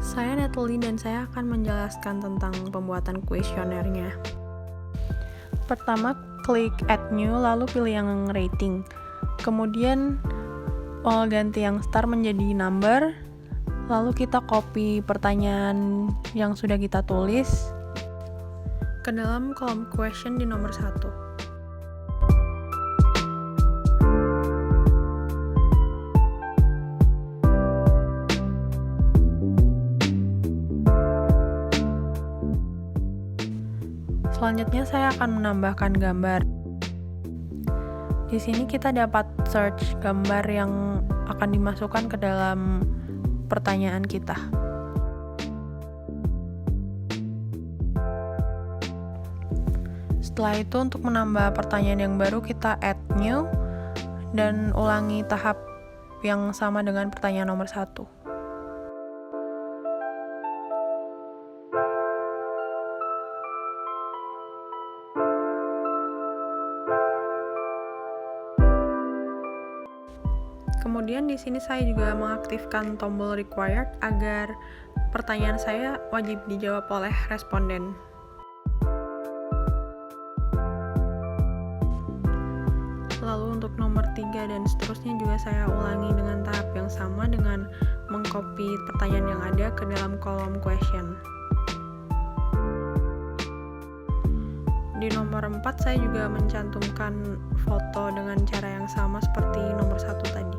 Saya Natalie dan saya akan menjelaskan tentang pembuatan kuesionernya. Pertama, klik Add New, lalu pilih yang rating. Kemudian ganti yang star menjadi number, lalu kita copy pertanyaan yang sudah kita tulis ke dalam kolom question di nomor 1. Selanjutnya saya akan menambahkan gambar. Di sini kita dapat search gambar yang akan dimasukkan ke dalam pertanyaan kita. Setelah itu untuk menambah pertanyaan yang baru kita add new dan ulangi tahap yang sama dengan pertanyaan nomor 1. Kemudian di sini saya juga mengaktifkan tombol required agar pertanyaan saya wajib dijawab oleh responden. Lalu untuk nomor 3 dan seterusnya juga saya ulangi dengan tahap yang sama dengan mengcopy pertanyaan yang ada ke dalam kolom question. Di nomor 4 saya juga mencantumkan foto dengan cara yang sama seperti nomor 1 tadi.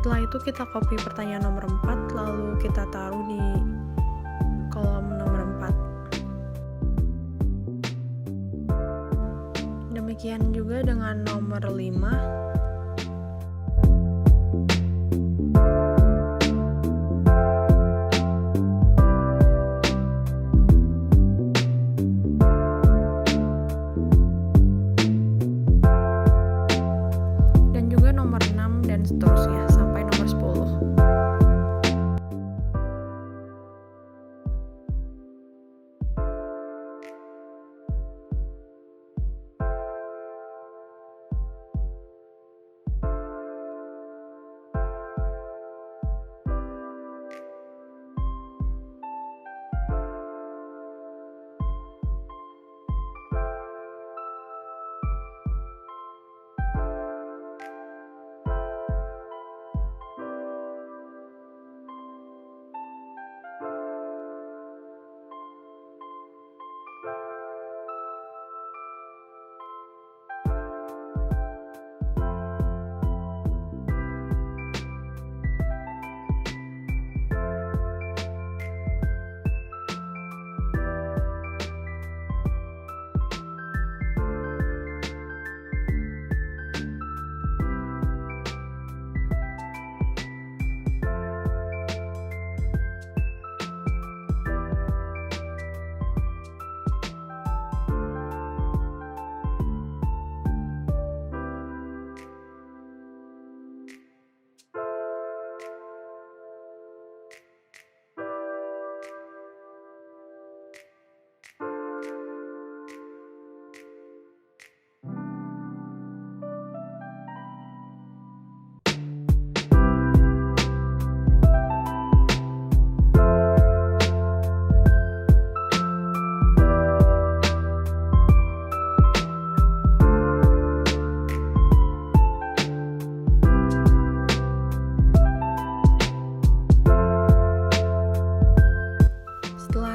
Setelah itu kita copy pertanyaan nomor 4 lalu kita taruh di kolom nomor 4. Demikian juga dengan nomor 5. Nomor 6 dan seterusnya sampai nomor 10.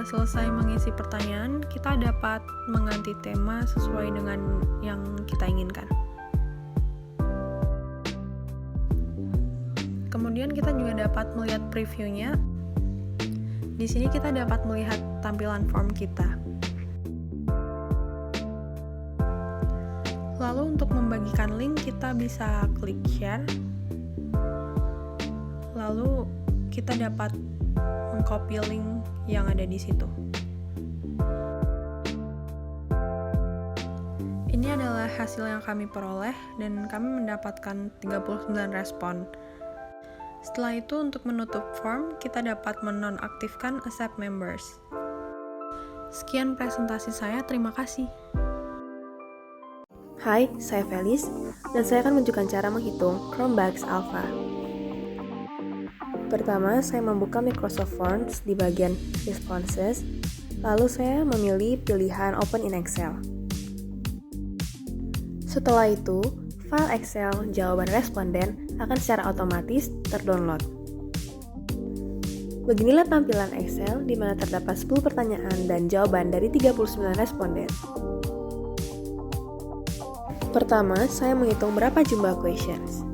Selesai mengisi pertanyaan, kita dapat mengganti tema sesuai dengan yang kita inginkan. Kemudian kita juga dapat melihat previewnya. Di sini kita dapat melihat tampilan form kita. Lalu untuk membagikan link, kita bisa klik share. Lalu kita dapat mengcopy link yang ada di situ. Ini adalah hasil yang kami peroleh dan kami mendapatkan 39 respon. Setelah itu untuk menutup form, kita dapat menonaktifkan accept members. Sekian presentasi saya, terima kasih. Hai, saya Felis, dan saya akan menunjukkan cara menghitung Chromebags Alpha. Pertama, saya membuka Microsoft Forms di bagian Responses, lalu saya memilih pilihan Open in Excel. Setelah itu, file Excel jawaban responden akan secara otomatis terdownload. Beginilah tampilan Excel di mana terdapat 10 pertanyaan dan jawaban dari 39 responden. Pertama, saya menghitung berapa jumlah questions.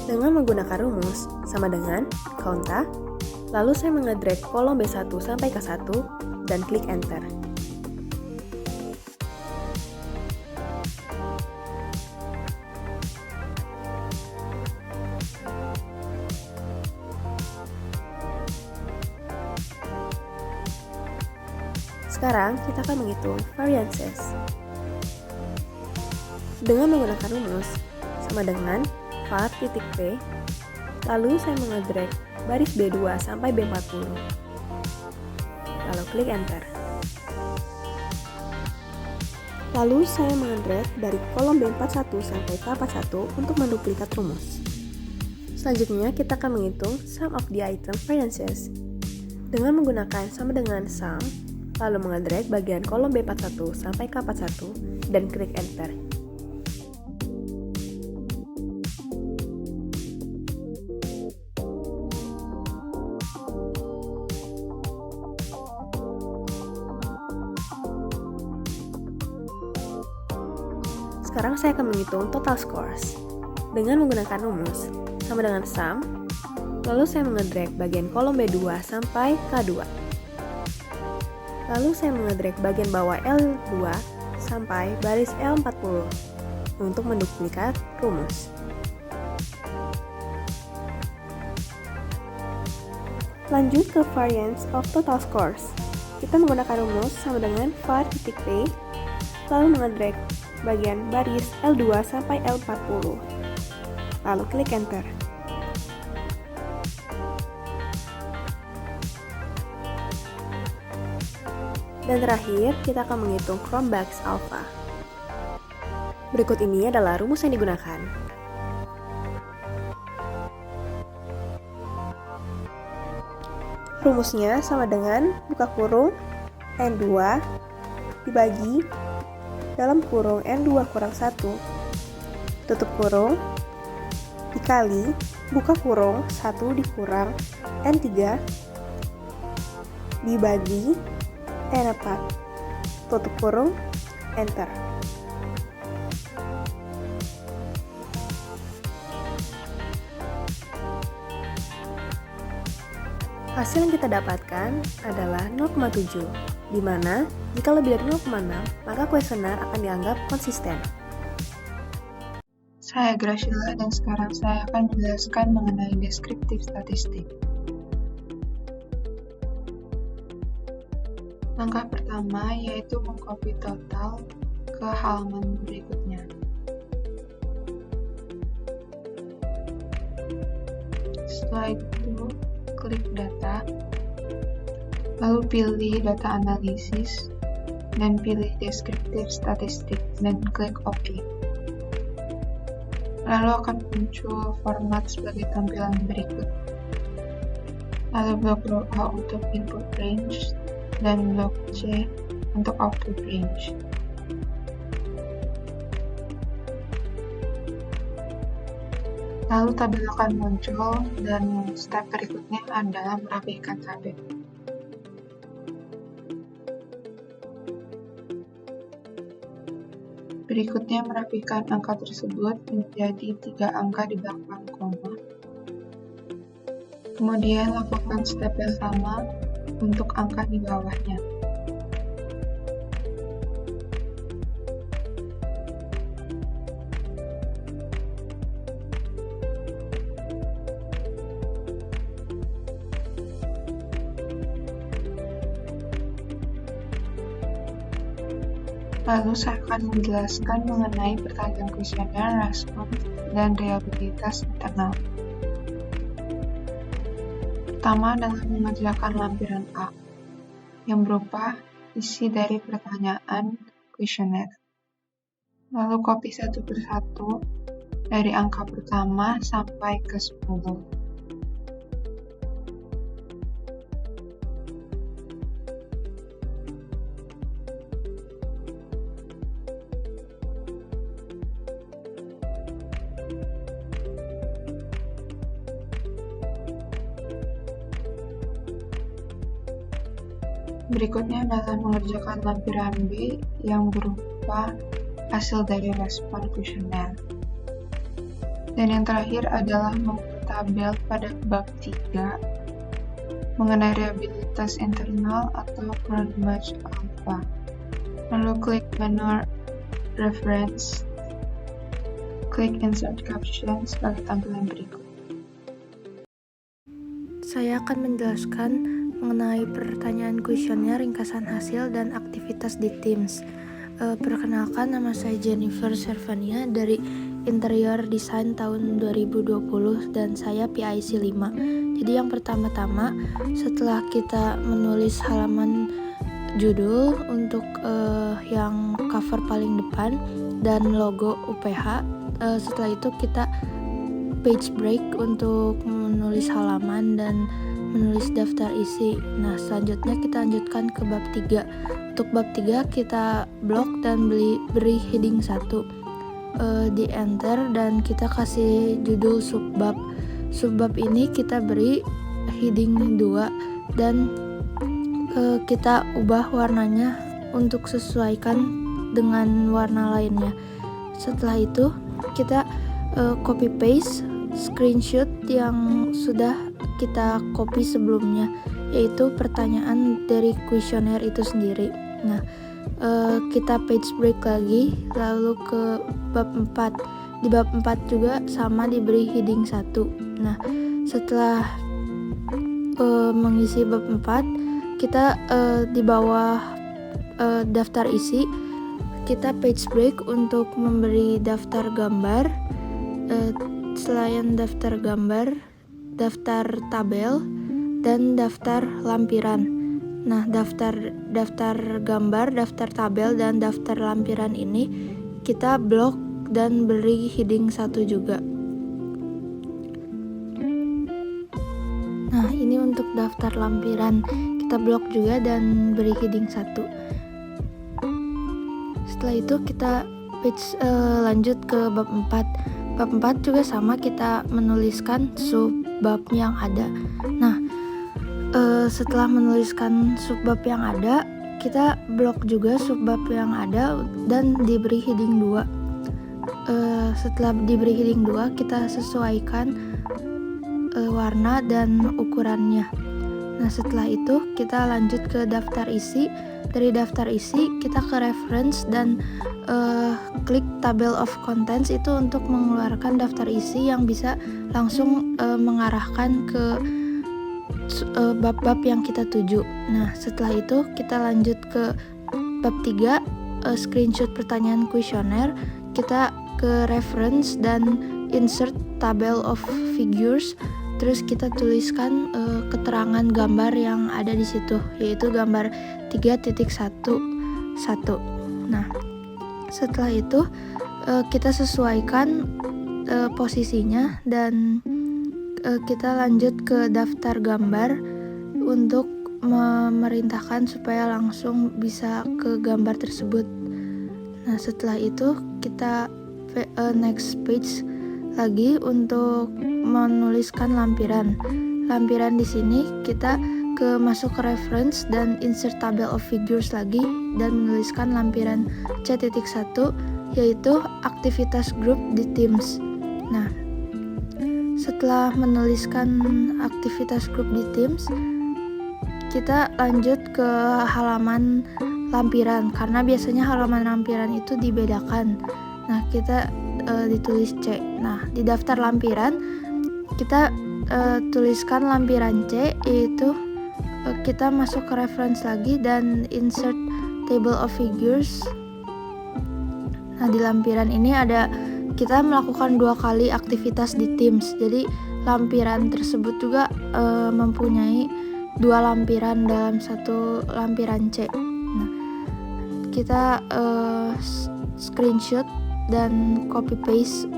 Dengan menggunakan rumus sama dengan Counta, lalu saya mengedrag kolom B1 sampai K1 dan klik Enter. Sekarang kita akan menghitung variances. Dengan menggunakan rumus sama dengan var.p, lalu saya mengedrag baris B2 sampai B40. Lalu klik Enter. Lalu saya mengedrag dari kolom B41 sampai K41 untuk menduplikat rumus. Selanjutnya kita akan menghitung sum of the item variances. Dengan menggunakan sama dengan sum, lalu mengedrag bagian kolom B41 sampai K41 dan klik Enter. Sekarang saya akan menghitung total scores. Dengan menggunakan rumus sama dengan sum, lalu saya mengedrag bagian kolom B2 sampai K2. Lalu saya mengedrag bagian bawah L2 sampai baris L40 untuk menduplikat rumus. Lanjut ke variance of total scores. Kita menggunakan rumus sama dengan var.p, lalu mengedrag bagian baris L2 sampai L40. Lalu klik Enter. Dan terakhir, kita akan menghitung Chromebooks Alpha. Berikut ini adalah rumus yang digunakan. Rumusnya sama dengan buka kurung N2 dibagi dalam kurung N2 kurang 1 tutup kurung dikali buka kurung 1 dikurang N3 dibagi N4 tutup kurung Enter. Hasil yang kita dapatkan adalah 0,7, di mana jika lebih dari 0,6, maka kuesioner akan dianggap konsisten. Saya Graciela dan sekarang saya akan menjelaskan mengenai deskriptif statistik. Langkah pertama yaitu mengcopy total ke halaman berikutnya. Setelah itu, klik data, lalu pilih data analisis, dan pilih deskriptif statistik, dan klik OK. Lalu akan muncul format sebagai tampilan berikut. Lalu blok row A untuk input range, dan blok C untuk output range. Lalu tabel akan muncul, dan step berikutnya adalah merapikan tabel. Berikutnya merapikan angka tersebut menjadi 3 angka di belakang koma. Kemudian lakukan step yang sama untuk angka di bawahnya. Lalu saya akan menjelaskan mengenai pertanyaan kuesioner, respon, dan reliabilitas internal. Pertama adalah mengerjakan lampiran A, yang berupa isi dari pertanyaan kuesioner. Lalu copy satu persatu dari angka pertama sampai ke 10. Berikutnya adalah mengerjakan lampiran B yang berupa hasil dari respon kuesioner. Dan yang terakhir adalah membuat tabel pada bab 3 mengenai reliabilitas internal atau Cronbach alpha. Lalu klik menu reference, klik insert caption sebagai tampilan berikut. Saya akan menjelaskan mengenai pertanyaan kuesioner, ringkasan hasil, dan aktivitas di Teams. Perkenalkan, nama saya Jennifer Servania dari Interior Design tahun 2020 dan saya PIC 5. Jadi yang pertama-tama, setelah kita menulis halaman judul untuk yang cover paling depan dan logo UPH, setelah itu kita page break untuk menulis halaman dan menulis daftar isi. Nah, selanjutnya kita lanjutkan ke bab 3. Untuk bab 3 kita blok dan beri heading 1. Di enter dan kita kasih judul subbab. Subbab ini kita beri heading 2 dan kita ubah warnanya untuk sesuaikan dengan warna lainnya. Setelah itu kita copy paste screenshot yang sudah kita copy sebelumnya, yaitu pertanyaan dari kuesioner itu sendiri. Nah, kita page break lagi lalu ke bab 4. Di bab 4 juga sama diberi heading 1. Nah, setelah mengisi bab 4, kita di bawah daftar isi kita page break untuk memberi daftar gambar. Selain daftar gambar, daftar tabel, dan daftar lampiran. Nah, daftar gambar, daftar tabel, dan daftar lampiran ini kita blok dan beri heading 1 juga. Nah, ini untuk daftar lampiran kita blok juga dan beri heading 1. Setelah itu kita lanjut ke bab 4. Bab 4 juga sama, kita menuliskan subbab yang ada. Nah, setelah menuliskan subbab yang ada, kita blok juga subbab yang ada dan diberi heading 2. Setelah diberi heading 2, kita sesuaikan warna dan ukurannya. Nah, setelah itu kita lanjut ke daftar isi. Dari daftar isi kita ke reference dan klik table of contents itu untuk mengeluarkan daftar isi yang bisa langsung mengarahkan ke bab-bab yang kita tuju. Nah, setelah itu kita lanjut ke bab 3, screenshot pertanyaan kuesioner. Kita ke reference dan insert table of figures. Terus kita tuliskan keterangan gambar yang ada di situ, yaitu gambar 3.11. Nah, setelah itu kita sesuaikan posisinya dan kita lanjut ke daftar gambar untuk memerintahkan supaya langsung bisa ke gambar tersebut. Nah, setelah itu kita next page lagi untuk menuliskan lampiran. Lampiran di sini kita masuk ke reference dan insert table of figures lagi dan menuliskan lampiran C.1, yaitu aktivitas grup di Teams. Nah, setelah menuliskan aktivitas grup di Teams, kita lanjut ke halaman lampiran karena biasanya halaman lampiran itu dibedakan. Nah, kita ditulis C. Nah, di daftar lampiran kita tuliskan lampiran C, yaitu kita masuk ke reference lagi dan insert table of figures. Nah, di lampiran ini kita melakukan 2 kali aktivitas di Teams. Jadi lampiran tersebut juga mempunyai 2 lampiran dalam satu lampiran C. Nah, kita screenshot dan copy paste.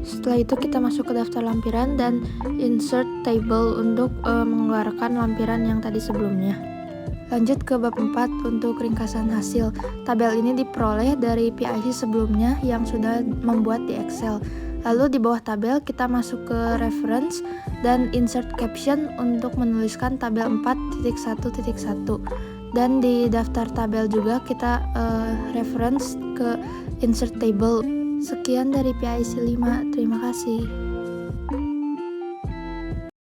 Setelah itu kita masuk ke daftar lampiran dan insert table untuk mengeluarkan lampiran yang tadi sebelumnya. Lanjut ke bab 4 untuk ringkasan hasil. Tabel ini diperoleh dari PIC sebelumnya yang sudah membuat di Excel. Lalu di bawah tabel kita masuk ke reference dan insert caption untuk menuliskan tabel 4.1.1. Dan di daftar tabel juga kita reference ke insert table. Sekian dari PIC 5, terima kasih.